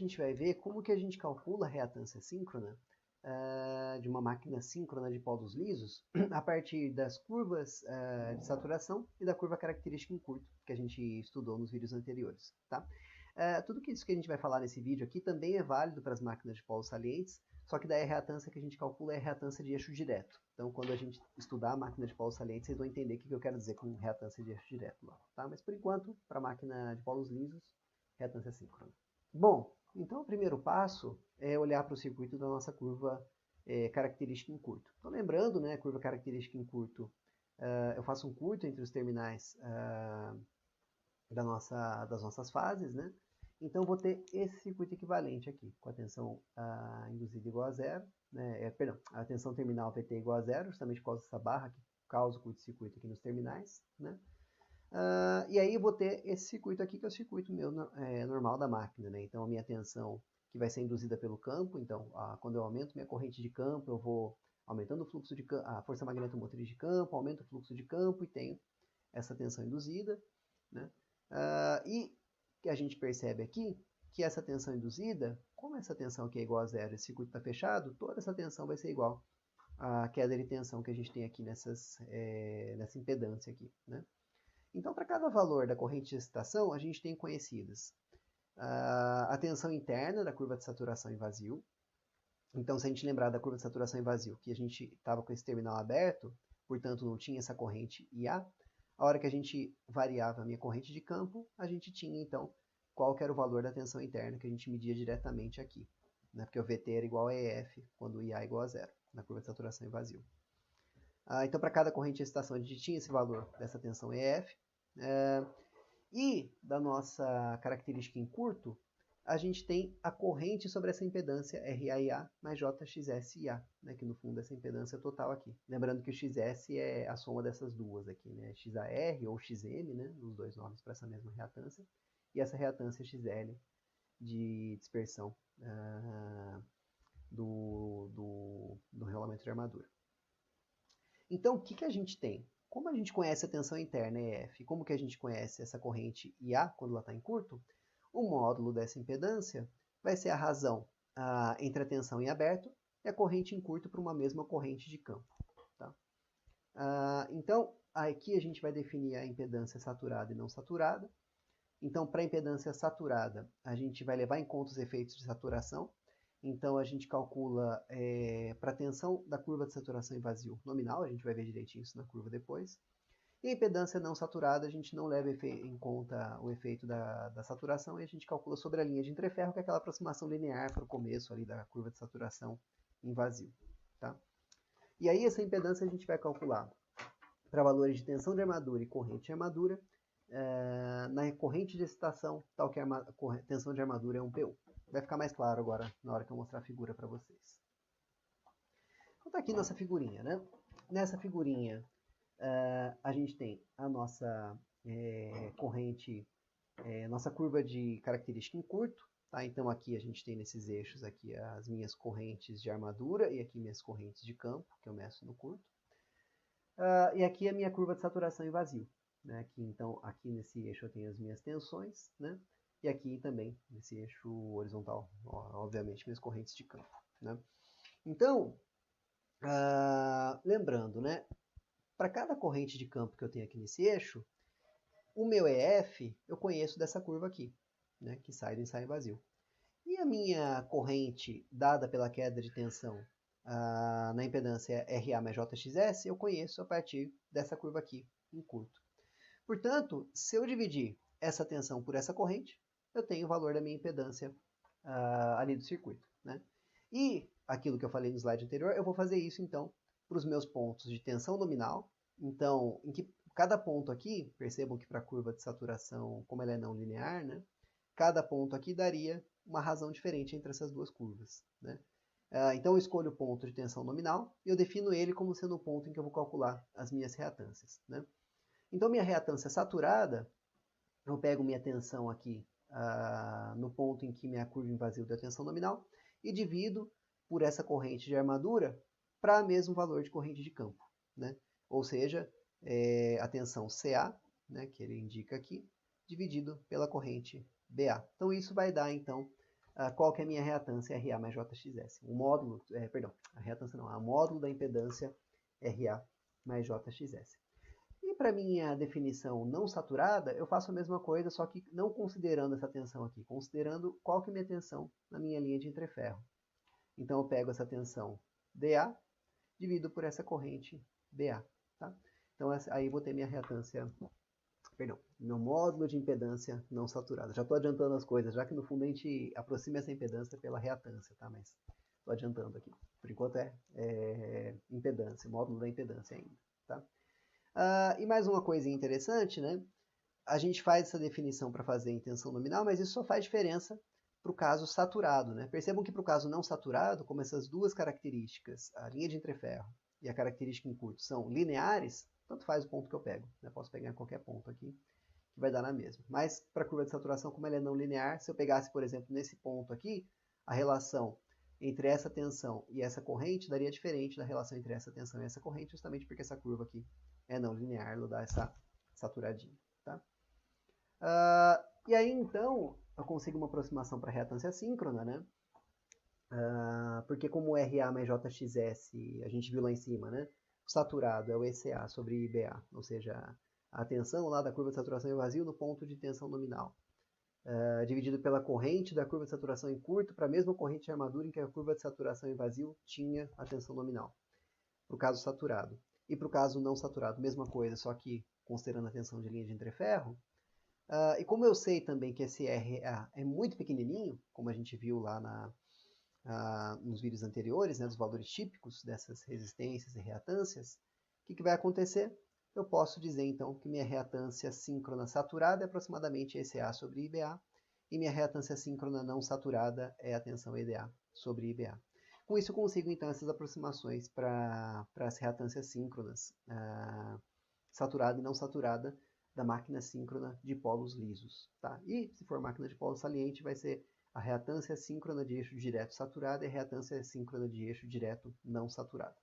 gente vai ver como que a gente calcula a reatância síncrona de uma máquina síncrona de polos lisos a partir das curvas de saturação e da curva característica em curto, que a gente estudou nos vídeos anteriores. Tá? Tudo isso que a gente vai falar nesse vídeo aqui também é válido para as máquinas de polos salientes, só que daí a reatância que a gente calcula é a reatância de eixo direto. Então, quando a gente estudar a máquina de polos salientes, vocês vão entender o que eu quero dizer com reatância de eixo direto lá. Tá? Mas, por enquanto, para a máquina de polos lisos, reatância síncrona. Bom, então o primeiro passo é olhar para o circuito da nossa curva característica em curto. Então, lembrando, né, curva característica em curto, eu faço um curto entre os terminais das nossas fases, né? Então, vou ter esse circuito equivalente aqui, com a tensão induzida igual a zero, né? Perdão, a tensão terminal VT igual a zero, justamente por causa dessa barra que causa o curto-circuito aqui nos terminais, né? E aí eu vou ter esse circuito aqui, que é o circuito meu normal da máquina, né? Então, a minha tensão que vai ser induzida pelo campo, então, quando eu aumento minha corrente de campo, eu vou aumentando o fluxo de a força magnetomotriz de campo, aumento o fluxo de campo e tenho essa tensão induzida, né? E que a gente percebe aqui que essa tensão induzida, como essa tensão aqui é igual a zero e esse circuito está fechado, toda essa tensão vai ser igual à queda de tensão que a gente tem aqui nessa impedância aqui, né? Então, para cada valor da corrente de excitação, a gente tem conhecidas a tensão interna da curva de saturação em vazio. Então, se a gente lembrar da curva de saturação em vazio, que a gente estava com esse terminal aberto, portanto não tinha essa corrente IA, a hora que a gente variava a minha corrente de campo, a gente tinha, então, qual que era o valor da tensão interna que a gente media diretamente aqui, né? Porque o VT era igual a EF, quando o IA é igual a zero, na curva de saturação em vazio. Então, para cada corrente de excitação, a gente tinha esse valor dessa tensão EF. E da nossa característica em curto, a gente tem a corrente sobre essa impedância RAIA mais JXSIA, né, que no fundo é essa impedância total aqui. Lembrando que o XS é a soma dessas duas aqui, né, XAR ou XM, né, os dois nomes para essa mesma reatância, e essa reatância XL de dispersão do rolamento de armadura. Então, o que a gente tem? Como a gente conhece a tensão interna EF, como que a gente conhece essa corrente IA quando ela está em curto, o módulo dessa impedância vai ser a razão entre a tensão em aberto e a corrente em curto para uma mesma corrente de campo. Tá? Então, aqui a gente vai definir a impedância saturada e não saturada. Então, para a impedância saturada, a gente vai levar em conta os efeitos de saturação. Então, a gente calcula para a tensão da curva de saturação em vazio nominal, a gente vai ver direitinho isso na curva depois. E a impedância não saturada, a gente não leva em conta o efeito da saturação e a gente calcula sobre a linha de entreferro, que é aquela aproximação linear para o começo ali da curva de saturação em vazio. Tá? E aí, essa impedância a gente vai calcular para valores de tensão de armadura e corrente de armadura, na corrente de excitação, tal que a tensão de armadura é 1P1. Vai ficar mais claro agora, na hora que eu mostrar a figura para vocês. Então tá aqui nossa figurinha, né? Nessa figurinha, a gente tem a nossa corrente, nossa curva de característica em curto. Tá? Então aqui a gente tem nesses eixos aqui as minhas correntes de armadura e aqui minhas correntes de campo, que eu meço no curto. E aqui a minha curva de saturação em vazio. Né? Aqui, então, aqui nesse eixo eu tenho as minhas tensões, né? E aqui também, nesse eixo horizontal, obviamente, minhas correntes de campo. Né? Então, lembrando, né? Para cada corrente de campo que eu tenho aqui nesse eixo, o meu EF eu conheço dessa curva aqui, né? Que sai do ensaio vazio. E a minha corrente dada pela queda de tensão na impedância RA mais JXS, eu conheço a partir dessa curva aqui, em curto. Portanto, se eu dividir essa tensão por essa corrente, eu tenho o valor da minha impedância ali do circuito. Né? E aquilo que eu falei no slide anterior, eu vou fazer isso então para os meus pontos de tensão nominal. Então, em que cada ponto aqui, percebam que para a curva de saturação, como ela é não linear, né? Cada ponto aqui daria uma razão diferente entre essas duas curvas. Né? Então eu escolho o ponto de tensão nominal e eu defino ele como sendo o ponto em que eu vou calcular as minhas reatâncias. Né? Então minha reatância saturada, eu pego minha tensão aqui no ponto em que minha curva em vazio deu tensão nominal e divido por essa corrente de armadura para o mesmo valor de corrente de campo. Né? Ou seja, a tensão CA, né, que ele indica aqui, dividido pela corrente BA. Então isso vai dar então qual que é a minha reatância RA mais JXS. O módulo, perdão, a reatância não, a módulo da impedância RA mais JXS. E para minha definição não saturada, eu faço a mesma coisa, só que não considerando essa tensão aqui, considerando qual que é a minha tensão na minha linha de entreferro. Então eu pego essa tensão dA, divido por essa corrente BA. Tá? Então aí eu vou ter minha reatância, perdão, meu módulo de impedância não saturada. Já estou adiantando as coisas, já que no fundo a gente aproxima essa impedância pela reatância, tá? Mas estou adiantando aqui. Por enquanto é impedância, módulo da impedância ainda. Tá? E mais uma coisa interessante, né? A gente faz essa definição para fazer em tensão nominal, mas isso só faz diferença para o caso saturado, né? Percebam que para o caso não saturado, como essas duas características, a linha de entreferro e a característica em curto, são lineares, tanto faz o ponto que eu pego. Né? Posso pegar em qualquer ponto aqui, que vai dar na mesma. Mas para a curva de saturação, como ela é não linear, se eu pegasse, por exemplo, nesse ponto aqui, a relação entre essa tensão e essa corrente daria diferente da relação entre essa tensão e essa corrente, justamente porque essa curva aqui é não linear, ela dá essa saturadinha. Tá? E aí, então, eu consigo uma aproximação para a reatância síncrona, né? Porque como RA mais JXS, a gente viu lá em cima, né? O saturado é o ECA sobre IBA, ou seja, a tensão lá da curva de saturação em vazio no ponto de tensão nominal. Dividido pela corrente da curva de saturação em curto para a mesma corrente de armadura em que a curva de saturação em vazio tinha a tensão nominal. Para o caso saturado. E para o caso não saturado, mesma coisa, só que considerando a tensão de linha de entreferro. E como eu sei também que esse RA é muito pequenininho, como a gente viu lá nos vídeos anteriores, né, dos valores típicos dessas resistências e reatâncias, o que vai acontecer? Eu posso dizer, então, que minha reatância síncrona saturada é aproximadamente ECA sobre IBA, e minha reatância síncrona não saturada é a tensão EDA sobre IBA. Com isso, eu consigo, então, essas aproximações para as reatâncias síncronas, saturada e não saturada, da máquina síncrona de polos lisos. Tá? E, se for máquina de polo saliente, vai ser a reatância síncrona de eixo direto saturado e a reatância síncrona de eixo direto não saturado.